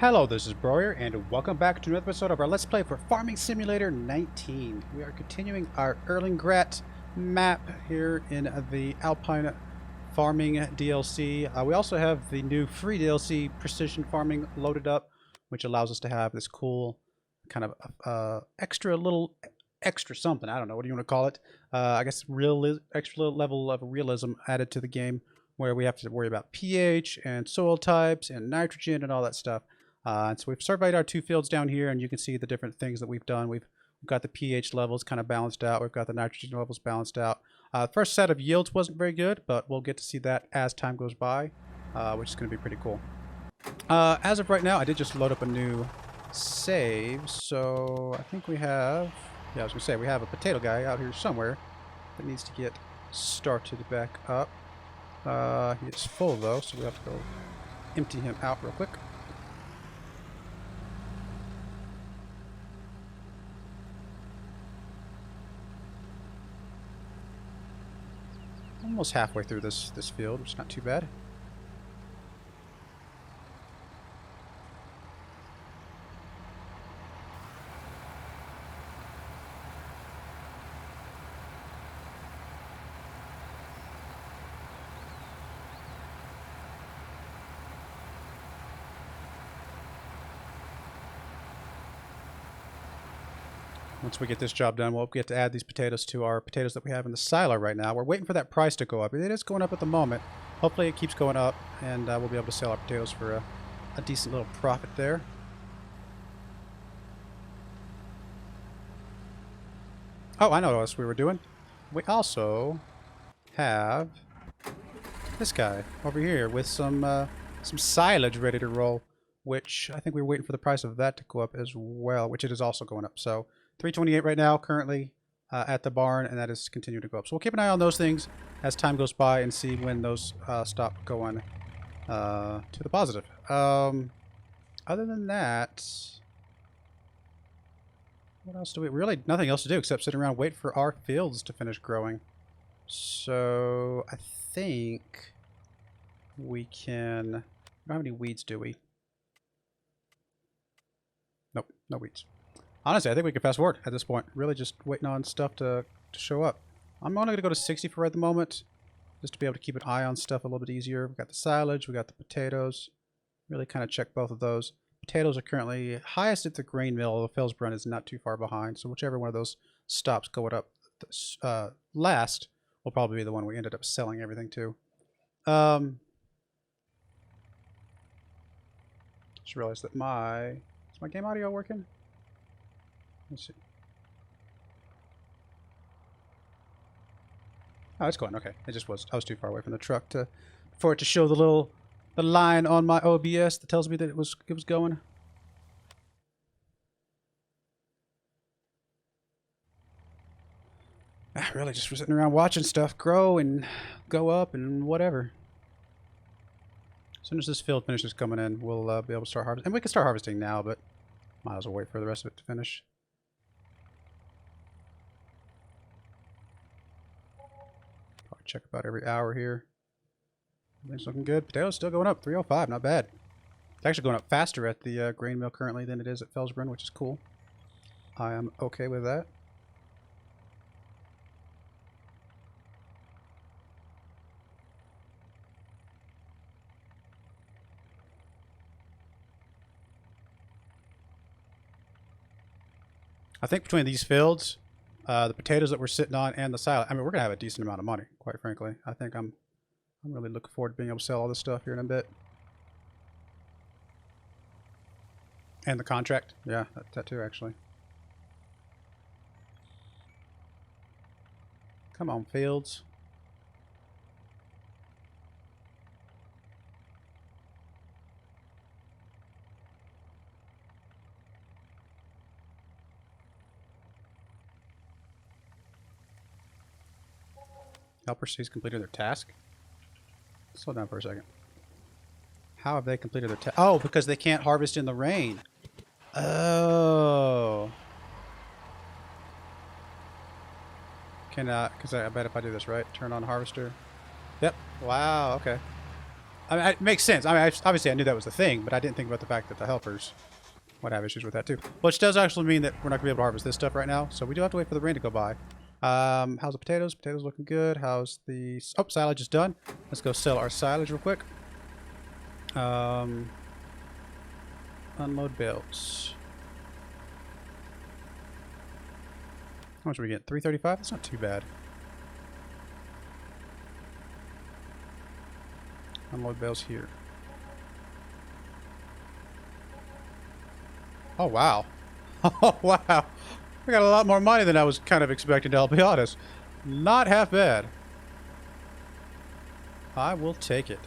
Hello, this is Broyar, and welcome back to another episode of our Let's Play for Farming Simulator 19. We are continuing our Erlengrat map here in the Alpine Farming DLC. We also have the new free DLC, Precision Farming, loaded up, which allows us to have this cool kind of extra something. I don't know, what do you want to call it? I guess extra level of realism added to the game, where we have to worry about pH and soil types and nitrogen and all that stuff. And so we've surveyed our two fields down here, and you can see the different things that we've done. We've got the pH levels kind of balanced out. We've got the nitrogen levels balanced out. The first set of yields wasn't very good, but we'll get to see that as time goes by, which is going to be pretty cool. As of right now, I did just load up a new save, so I think we have... Yeah, I was going to say, we have a potato guy out here somewhere that needs to get started back up. He is full, though, so we have to go empty him out real quick. Almost halfway through this field, which is not too bad. Once we get this job done, we'll get to add these potatoes to our potatoes that we have in the silo right now. We're waiting for that price to go up. It is going up at the moment. Hopefully it keeps going up, and we'll be able to sell our potatoes for a decent little profit there. Oh, I know what else we were doing. We also have this guy over here with some silage ready to roll, which I think we were waiting for the price of that to go up as well, which it is also going up. So 328 right now currently at the barn, and that is continuing to go up. So we'll keep an eye on those things as time goes by and see when those stop going to the positive. Other than that, what else do we... Really nothing else to do except sit around and wait for our fields to finish growing. So I think we can... We don't have any weeds, do we? Nope, no weeds. Honestly, I think we can fast forward at this point. Really just waiting on stuff to show up. I'm only going to go to 60 for at the moment, just to be able to keep an eye on stuff a little bit easier. We've got the silage, we got the potatoes. Really kind of check both of those. Potatoes are currently highest at the grain mill. The Felsbrunn is not too far behind, so whichever one of those stops going up last will probably be the one we ended up selling everything to. Just realized that is my game audio working? Let's see. Oh, it's going okay. I was too far away from the truck for it to show the line on my OBS that tells me that it was going. Really just sitting around watching stuff grow and go up and whatever. As soon as this field finishes coming in, we'll be able to start harvesting. And we can start harvesting now, but might as well wait for the rest of it to finish. Check about every hour here. Everything's looking good. Potatoes still going up. 305, not bad. It's actually going up faster at the grain mill currently than it is at Felsbrunn, which is cool. I am okay with that. I think between these fields, the potatoes that we're sitting on and the silage, I mean, we're gonna have a decent amount of money, quite frankly. I think I'm really looking forward to being able to sell all this stuff here in a bit. And the contract, yeah, that too, actually. Come on, fields. Helper C's completed their task. Slow down for a second. How have they completed their task? Oh, because they can't harvest in the rain. Oh. Because I bet if I do this right, turn on harvester. Yep. Wow. Okay. I mean, it makes sense. I mean, obviously I knew that was the thing, but I didn't think about the fact that the helpers would have issues with that too. Which does actually mean that we're not going to be able to harvest this stuff right now, so we do have to wait for the rain to go by. How's the potatoes? Potatoes looking good. How's the... Oh, silage is done. Let's go sell our silage real quick. Unload bales. How much are we getting? 335? That's not too bad. Unload bales here. Oh, wow. Oh, wow. I got a lot more money than I was kind of expecting, I'll be honest. Not half bad. I will take it.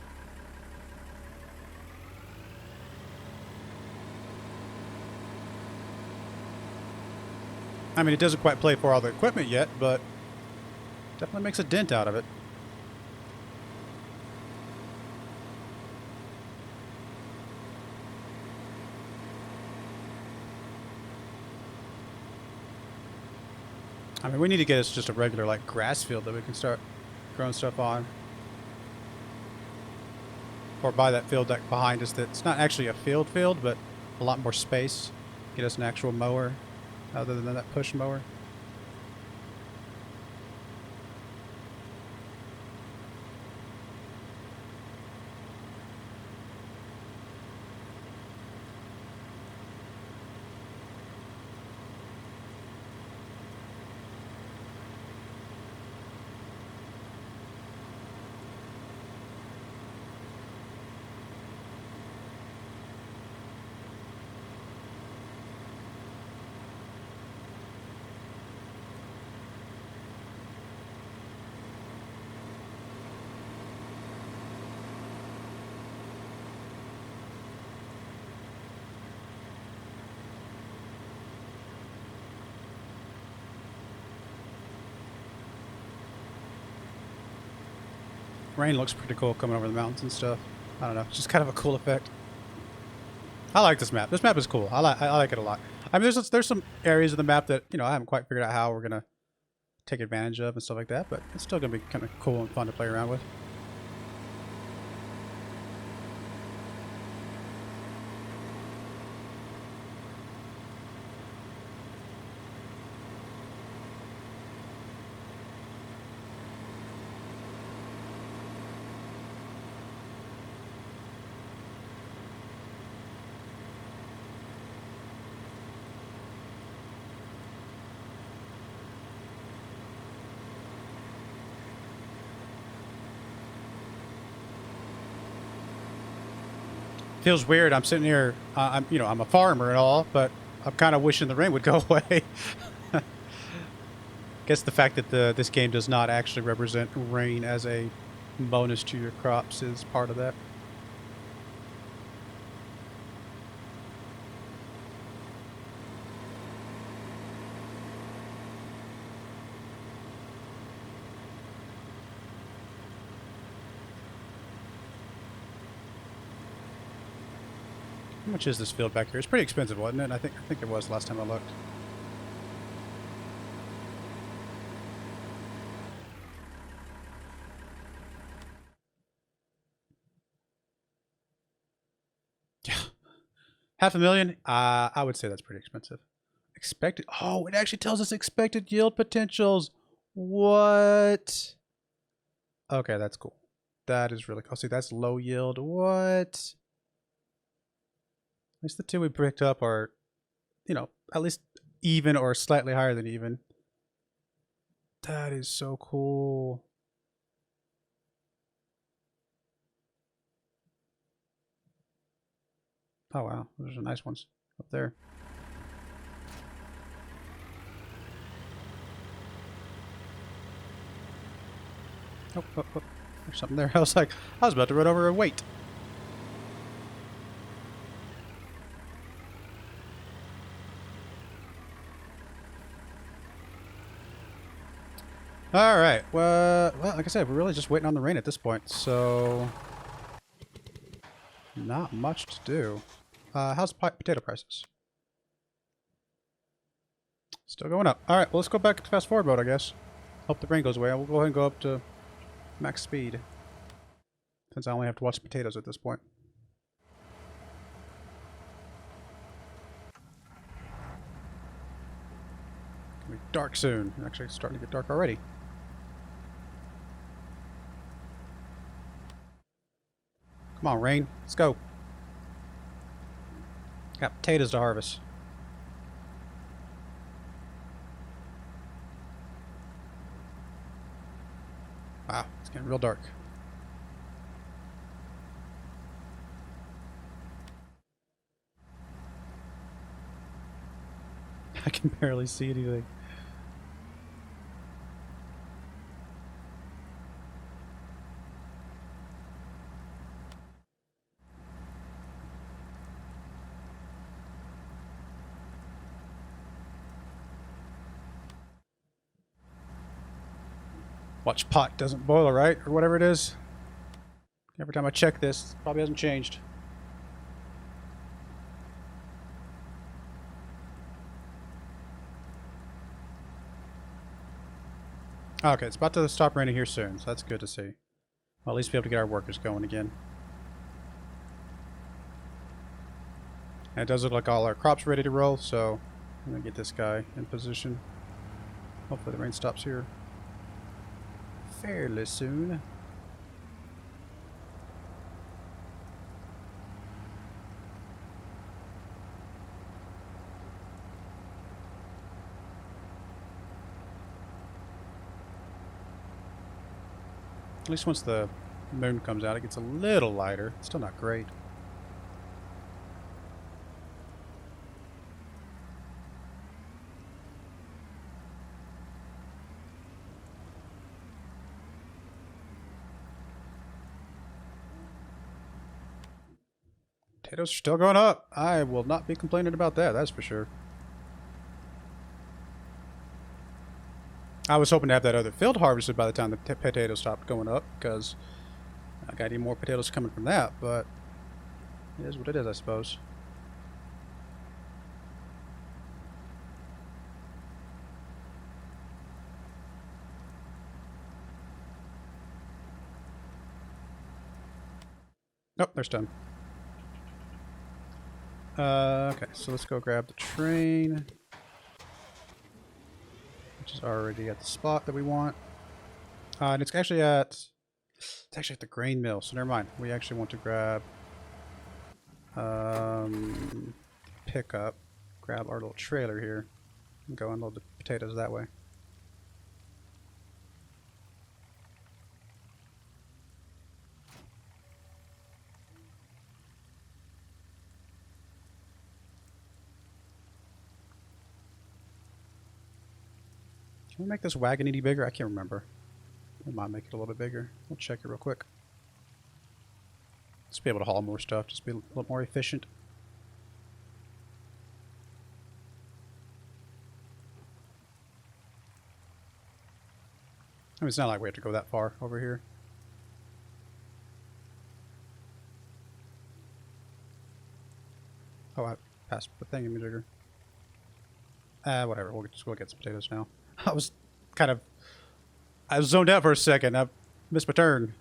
I mean, it doesn't quite play for all the equipment yet, but definitely makes a dent out of it. I mean, we need to get us just a regular, like, grass field that we can start growing stuff on. Or buy that field deck behind us that's not actually a field, but a lot more space. Get us an actual mower other than that push mower. Rain looks pretty cool coming over the mountains and stuff. I don't know, it's just kind of a cool effect. I like this map. This map is cool. I like it a lot. I mean, there's some areas of the map that, you know, I haven't quite figured out how we're gonna take advantage of and stuff like that, but it's still gonna be kind of cool and fun to play around with. Feels weird. I'm sitting here. I'm a farmer and all, but I'm kind of wishing the rain would go away. Guess the fact that this game does not actually represent rain as a bonus to your crops is part of that. How much is this field back here? It's pretty expensive, wasn't it? I think it was last time I looked. Yeah. $500,000? I would say that's pretty expensive. Expected. Oh, it actually tells us expected yield potentials. What? Okay, that's cool. That is really cool. See, that's low yield. What? At least the two we picked up are, you know, at least even or slightly higher than even. That is so cool. Oh, wow. Those are nice ones up there. Oh, oh, oh. There's something there. I was about to run over a weight. All right. Well, like I said, we're really just waiting on the rain at this point, so not much to do. How's potato prices? Still going up. All right. Well, let's go back to fast forward mode, I guess. Hope the rain goes away. We'll go ahead and go up to max speed. since I only have to watch potatoes at this point. It's gonna be dark soon. Actually, it's starting to get dark already. Come on, rain. Let's go. Got potatoes to harvest. Wow, it's getting real dark. I can barely see anything. Watch pot doesn't boil, right? Or whatever it is. Every time I check this, it probably hasn't changed. Okay, it's about to stop raining here soon, so that's good to see. Well, at least be able to get our workers going again. And it does look like all our crops ready to roll, so I'm gonna get this guy in position. Hopefully the rain stops here fairly soon. At least once the moon comes out, it gets a little lighter. It's still not great. Potatoes are still going up. I will not be complaining about that, that's for sure. I was hoping to have that other field harvested by the time the potatoes stopped going up, because I got any more potatoes coming from that, but it is what it is, I suppose. Oh, there's done. Okay, so let's go grab the train, which is already at the spot that we want. And it's actually at the grain mill, so never mind. We actually want to grab pick up, grab our little trailer here, and go unload the potatoes that way. Can we make this wagon any bigger? I can't remember. We might make it a little bit bigger. We'll check it real quick. Just be able to haul more stuff, just be a little more efficient. I mean, it's not like we have to go that far over here. Oh, I passed the thing in bigger. Whatever. We'll just go get some potatoes now. I was zoned out for a second. I missed my turn.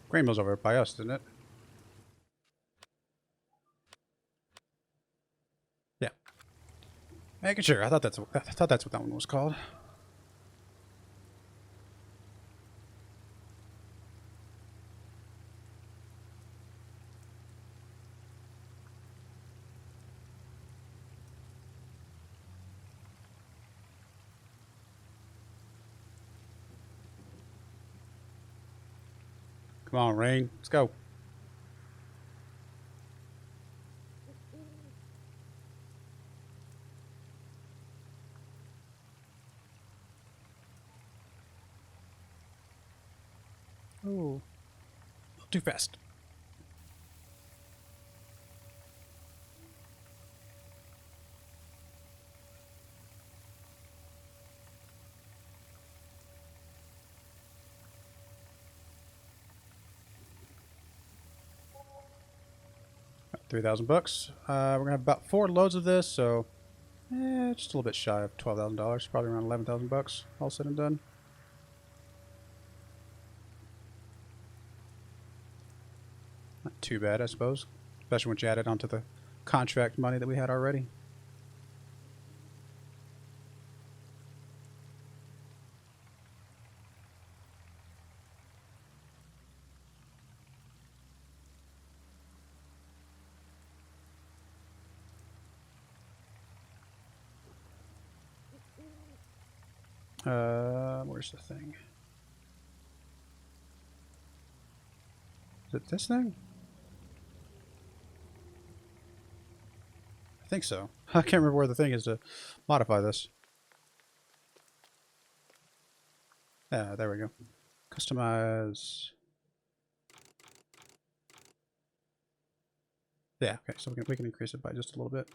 Grain mill's over by us, isn't it? Yeah. Making sure. I thought that's what that one was called. Come on, rain. Let's go. Oh, too fast. 3,000 bucks. We're gonna have about 4 loads of this, so just a little bit shy of $12,000, probably around 11,000 bucks, all said and done. Not too bad, I suppose, especially once you add it onto the contract money that we had already. Where's the thing? Is it this thing? I think so. I can't remember where the thing is to modify this. Yeah, there we go. Customize. Yeah, okay, so we can increase it by just a little bit.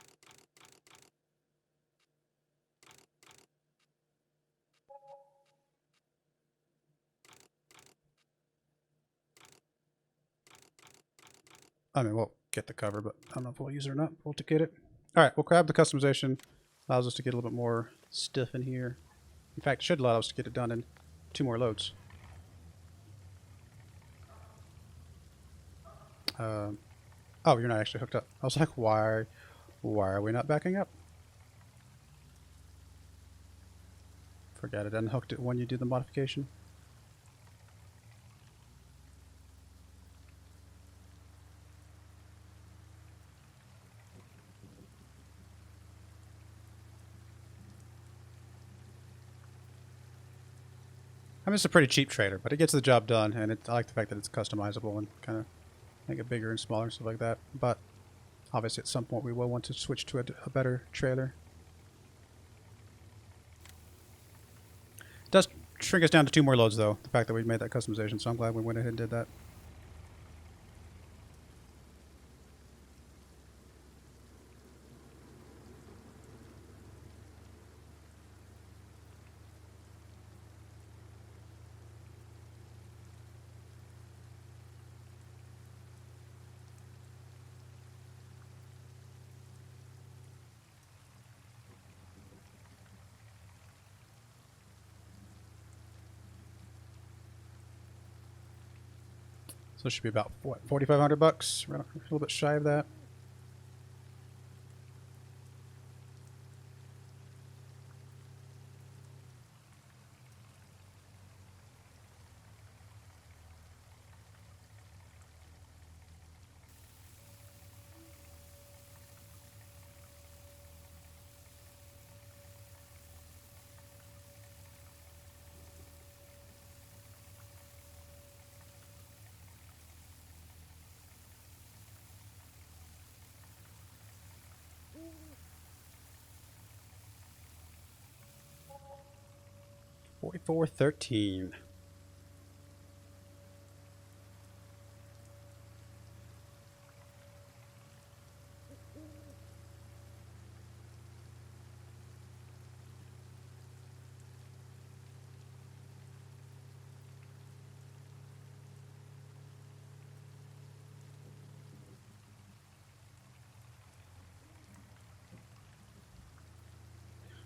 I mean, we'll get the cover, but I don't know if we'll use it or not. We'll get it. All right, we'll grab the customization. Allows us to get a little bit more stuff in here. In fact, it should allow us to get it done in 2 more loads. Oh, you're not actually hooked up. I was like, why are we not backing up? Forget it, unhooked it when you do the modification. I mean, it's a pretty cheap trailer, but it gets the job done, and I like the fact that it's customizable and kind of make it bigger and smaller and stuff like that. But obviously, at some point, we will want to switch to a better trailer. It does shrink us down to 2 more loads, though, the fact that we made that customization, so I'm glad we went ahead and did that. So it should be about, what, 4,500 bucks? We're a little bit shy of that. $44.13.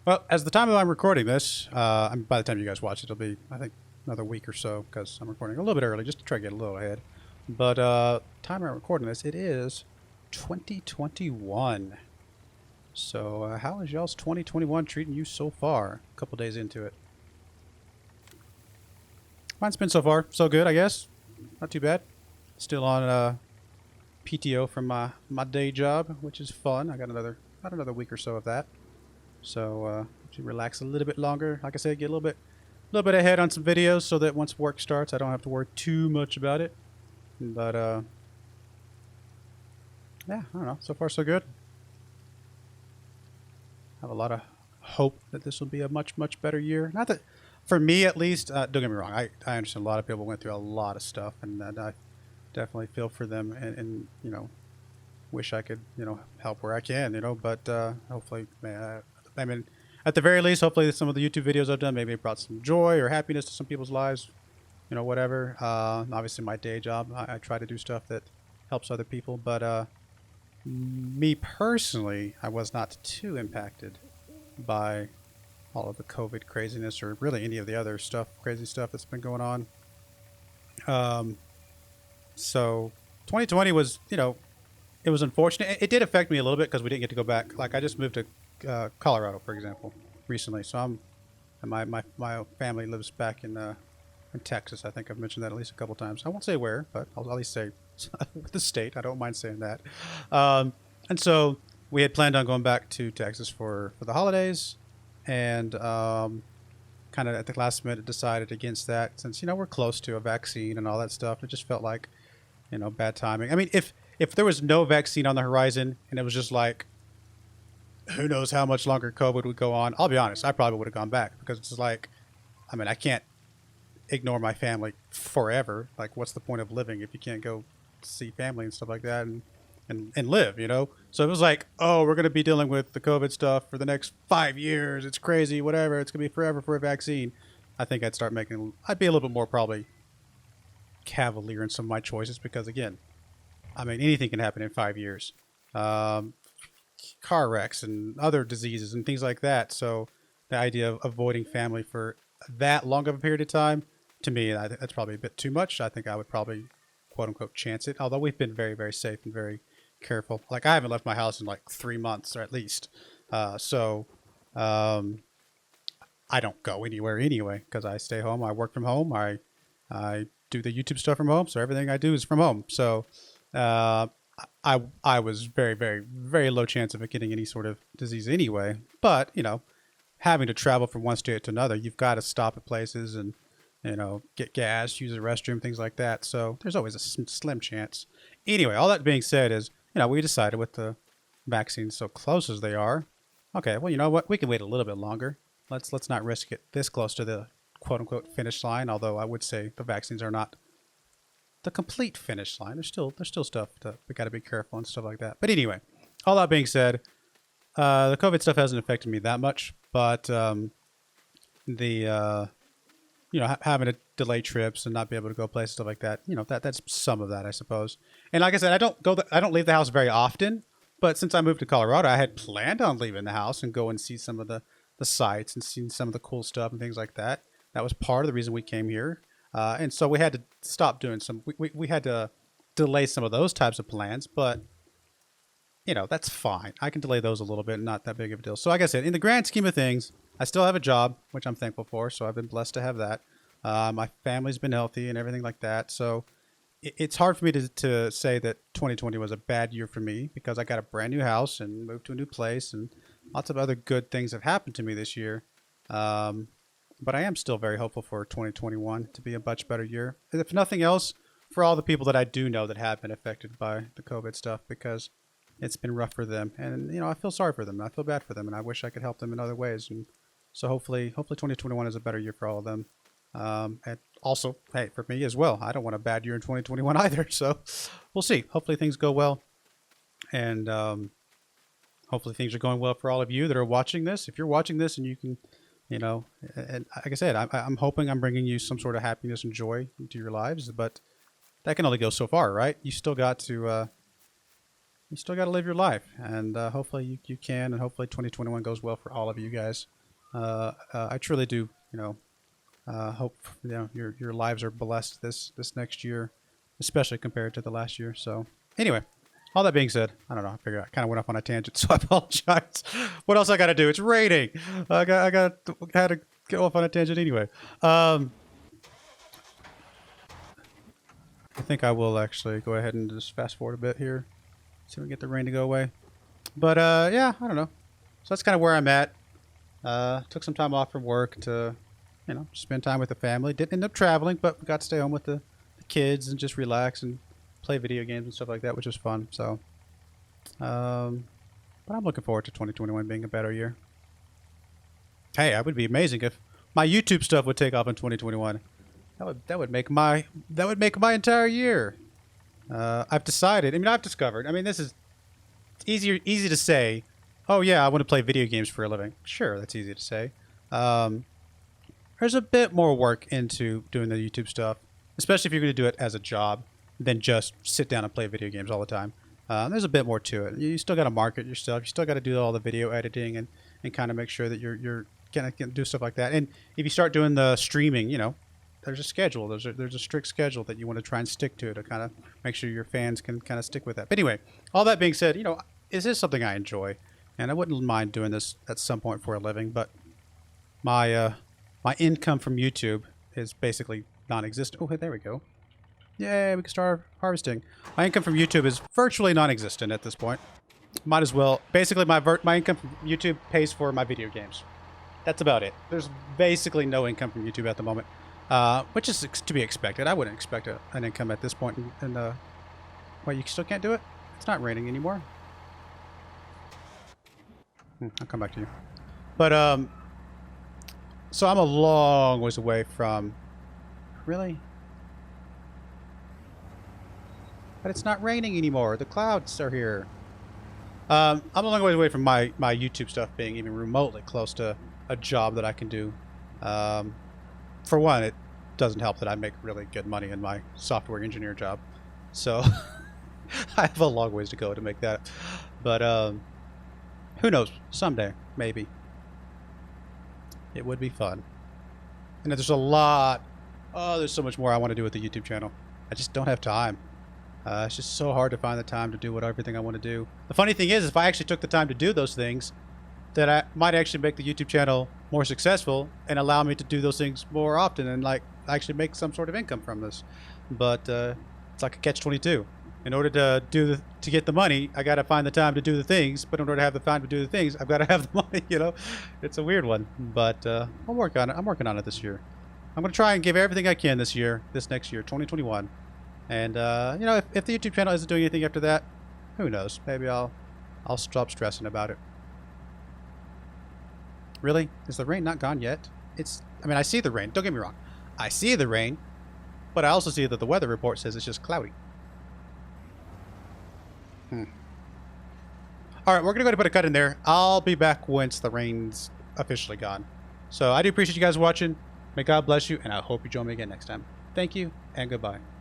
Well, as the time of I'm recording this, by the time you guys watch it, it'll be, I think, another week or so, because I'm recording a little bit early, just to try to get a little ahead. But time I'm recording this, it is 2021. So how is y'all's 2021 treating you so far? A couple days into it. Mine's been so far so good, I guess. Not too bad. Still on PTO from my day job, which is fun. I got another week or so of that. So to relax a little bit longer. Like I said, get a little bit ahead on some videos so that once work starts, I don't have to worry too much about it. But yeah, I don't know. So far, so good. I have a lot of hope that this will be a much better year. Not that, for me at least. Don't get me wrong. I understand a lot of people went through a lot of stuff, and I definitely feel for them, and you know, wish I could help where I can. But hopefully, I mean, at the very least, hopefully some of the YouTube videos I've done maybe brought some joy or happiness to some people's lives, whatever. Obviously my day job, I try to do stuff that helps other people, but Me personally, I was not too impacted by all of the COVID craziness or really any of the other stuff, crazy stuff that's been going on. Um, so 2020 was, it was unfortunate. It did affect me a little bit because we didn't get to go back. Like I just moved to Colorado, for example, recently. So my family lives back in Texas. I think I've mentioned that at least a couple times. I won't say where, but I'll at least say the state. I don't mind saying that. And so we had planned on going back to Texas for the holidays, and kind of at the last minute decided against that since we're close to a vaccine and all that stuff. It just felt like bad timing. I mean, if there was no vaccine on the horizon and it was just like who knows how much longer COVID would go on, I'll be honest, I probably would have gone back because it's like, I mean, I can't ignore my family forever. Like, what's the point of living if you can't go see family and stuff like that and live, So it was like, oh, we're going to be dealing with the COVID stuff for the next 5 years. It's crazy, whatever. It's going to be forever for a vaccine. I think I'd be a little bit more probably cavalier in some of my choices because, again, I mean, anything can happen in 5 years. Car wrecks and other diseases and things like that. So the idea of avoiding family for that long of a period of time, to me, that's probably a bit too much. I think I would probably, quote unquote, chance it. Although we've been very, very safe and very careful. Like I haven't left my house in like 3 months or at least. So I don't go anywhere anyway because I stay home. I work from home. I do the YouTube stuff from home. So everything I do is from home. So I was very, very, very low chance of it getting any sort of disease anyway. But, having to travel from one state to another, you've got to stop at places and, get gas, use the restroom, things like that. So there's always a slim chance. Anyway, all that being said is, we decided with the vaccines so close as they are, okay, well, you know what? We can wait a little bit longer. Let's not risk it this close to the quote unquote finish line. Although I would say the vaccines are not the complete finish line. There's still stuff we got to be careful and stuff like that. But anyway, all that being said, the COVID stuff hasn't affected me that much, but having to delay trips and not be able to go places, stuff like that, that's some of that, I suppose. And like I said, I don't leave the house very often, but since I moved to Colorado, I had planned on leaving the house and go and see some of the sites and seeing some of the cool stuff and things like that. That was part of the reason we came here. And so we had to stop doing we had to delay some of those types of plans, but that's fine. I can delay those a little bit, not that big of a deal. So like I said, in the grand scheme of things, I still have a job, which I'm thankful for. So I've been blessed to have that. My family's been healthy and everything like that. So it's hard for me to say that 2020 was a bad year for me because I got a brand new house and moved to a new place and lots of other good things have happened to me this year. But I am still very hopeful for 2021 to be a much better year. If nothing else, for all the people that I do know that have been affected by the COVID stuff, because it's been rough for them. And, I feel sorry for them. I feel bad for them, and I wish I could help them in other ways. And so hopefully 2021 is a better year for all of them. And also, hey, for me as well. I don't want a bad year in 2021 either. So we'll see. Hopefully things go well. And hopefully things are going well for all of you that are watching this. If you're watching this and you can... and like I said, I'm hoping I'm bringing you some sort of happiness and joy into your lives, but that can only go so far, right? You still got to live your life, and hopefully you can, and hopefully 2021 goes well for all of you guys. I truly do, hope your lives are blessed this next year, especially compared to the last year. So anyway. All that being said, I don't know. I figured I kind of went off on a tangent, so I apologize. What else I got to do? It's raining. I had to get off on a tangent anyway. I think I will actually go ahead and just fast forward a bit here, see if we can get the rain to go away. But yeah, I don't know. So that's kind of where I'm at. Took some time off from work to, spend time with the family. Didn't end up traveling, but we got to stay home with the kids and just relax and play video games and stuff like that, which was fun. So, but I'm looking forward to 2021 being a better year. Hey, it would be amazing if my YouTube stuff would take off in 2021. That would make my entire year. I've decided. I've discovered. This is easy to say. Oh yeah, I want to play video games for a living. Sure, that's easy to say. There's a bit more work into doing the YouTube stuff, especially if you're going to do it as a job, than just sit down and play video games all the time. There's a bit more to it. You still got to market your stuff. You still got to do all the video editing and kind of make sure that you're gonna do stuff like that. And if you start doing the streaming, there's a schedule. There's a strict schedule that you want to try and stick to kind of make sure your fans can kind of stick with that. But anyway, all that being said, this is something I enjoy, and I wouldn't mind doing this at some point for a living. But my income from YouTube is basically non-existent. Oh, hey, there we go. Yay, we can start harvesting. My income from YouTube is virtually non-existent at this point. Might as well. Basically, my income from YouTube pays for my video games. That's about it. There's basically no income from YouTube at the moment, which is to be expected. I wouldn't expect an income at this point. Wait, you still can't do it? It's not raining anymore. I'll come back to you. But, so I'm a long ways away from... Really? But it's not raining anymore. The clouds are here. I'm a long way away from my YouTube stuff being even remotely close to a job that I can do. For one, it doesn't help that I make really good money in my software engineer job. So I have a long ways to go to make that. But who knows? Someday, maybe. It would be fun. And there's a lot... Oh, there's so much more I want to do with the YouTube channel. I just don't have time. It's just so hard to find the time to do everything I want to do. The funny thing is, if I actually took the time to do those things, that I might actually make the YouTube channel more successful and allow me to do those things more often and actually make some sort of income from this. But it's like a catch-22. In order to get the money, I got to find the time to do the things. But in order to have the time to do the things, I've got to have the money. It's a weird one. But I'll work on it. I'm working on it this year. I'm going to try and give everything I can this next year, 2021. And, if the YouTube channel isn't doing anything after that, who knows? Maybe I'll stop stressing about it. Really? Is the rain not gone yet? I see the rain. Don't get me wrong. I see the rain, but I also see that the weather report says it's just cloudy. All right, we're going to go ahead and put a cut in there. I'll be back once the rain's officially gone. So I do appreciate you guys watching. May God bless you, and I hope you join me again next time. Thank you, and goodbye.